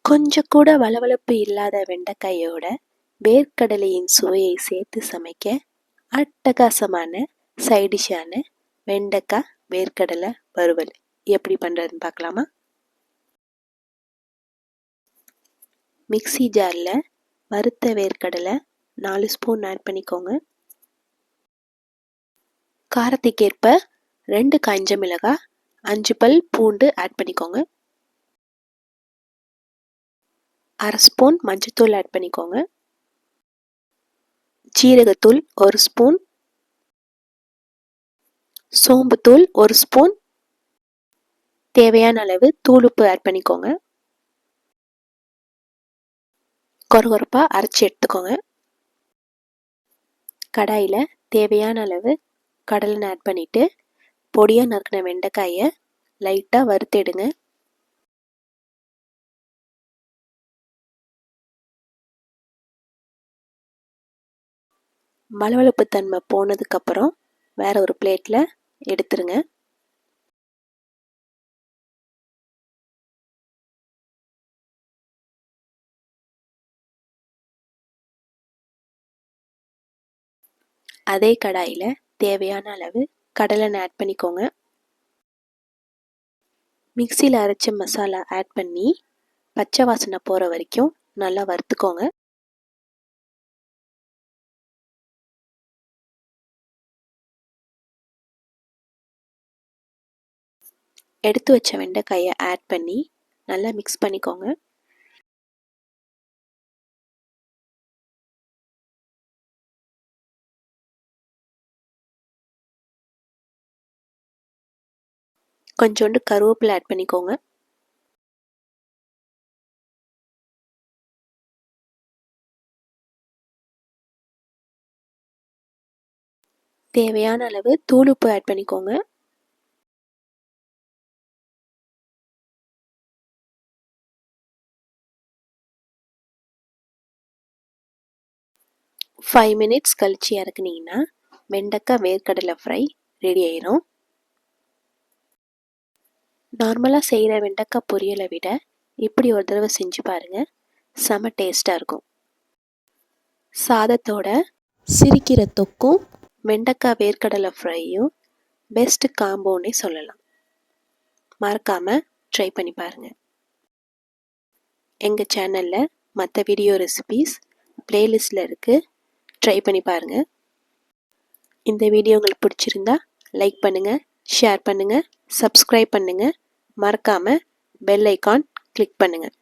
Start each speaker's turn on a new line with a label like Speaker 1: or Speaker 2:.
Speaker 1: கொஞ்சம் கூட வளவளப்பு இல்லாத வெண்டைக்காயோட வேர்க்கடலையின் சுவையை சேர்த்து சமைக்க அட்டகாசமான சைடிஷான வெண்டைக்காய் வேர்க்கடலை வறுவல் எப்படி பண்ணுறதுன்னு பார்க்கலாமா? மிக்ஸி ஜாரில் வறுத்த வேர்க்கடலை 4 ஸ்பூன் ஆட் பண்ணிக்கோங்க. காரத்துக்கேற்ப 2 காய்ஞ்ச மிளகாய், 5 பல் பூண்டு ஆட் பண்ணிக்கோங்க. 1/2 ஸ்பூன் மஞ்சத்தூள் ஆட் பண்ணிக்கோங்க. ஜீரகத்தூள் 1 ஸ்பூன், சோம்புத்தூள் 1 ஸ்பூன், தேவையான அளவு தூளுப்பு ஆட் பண்ணிக்கோங்க. கொரகொரப்பா அரைச்சி எடுத்துக்கோங்க. கடாயில் தேவையான அளவு கடலெண்ணெய் ஆட் பண்ணிவிட்டு பொடியாக நறுக்கின வெண்டைக்காயை லைட்டாக வறுத்தெடுங்க. வளவளப்பு தன்மை போனதுக்கப்புறம் வேற ஒரு பிளேட்டில் எடுத்துருங்க. அதே கடாயில் தேவையான அளவு கடலெண்ணெய் ஆட் பண்ணிக்கோங்க. மிக்சியில் அரைச்ச மசாலா ஆட் பண்ணி பச்சை வாசனை போகிற வரைக்கும் நல்லா வறுத்துக்கோங்க. எடுத்து வச்ச வெண்டைக்காயை ஆட் பண்ணி நல்லா மிக்ஸ் பண்ணிக்கோங்க. கொஞ்சோண்டு கருவேப்பிலை ஆட் பண்ணிக்கோங்க. தேவையான அளவு தூளுப்பு ஆட் பண்ணிக்கோங்க. ஃபைவ் மினிட்ஸ் கழிச்சு இறக்குனீங்கன்னா வெண்டைக்காய் வேர்க்கடலை ஃப்ரை ரெடி ஆயிரும். நார்மலாக செய்கிற வெண்டைக்காய் பொரியலை விட இப்படி ஒரு தடவை செஞ்சு பாருங்கள், செம டேஸ்ட்டாக இருக்கும். சாதத்தோட சிரிக்கிற தொக்கும் வெண்டைக்காய் வேர்க்கடலை ஃப்ரையும் பெஸ்ட் காம்போன்னே சொல்லலாம். மறக்காமல் ட்ரை பண்ணி பாருங்கள். எங்கள் சேனலில் மற்ற வீடியோ ரெசிபீஸ் பிளேலிஸ்டில் இருக்குது, ட்ரை பண்ணி பாருங்கள். இந்த வீடியோ உங்களுக்கு பிடிச்சிருந்தா லைக் பண்ணுங்கள், ஷேர் பண்ணுங்கள், சப்ஸ்கிரைப் பண்ணுங்கள். மறக்காமல் பெல் ஐக்கான் கிளிக் பண்ணுங்கள்.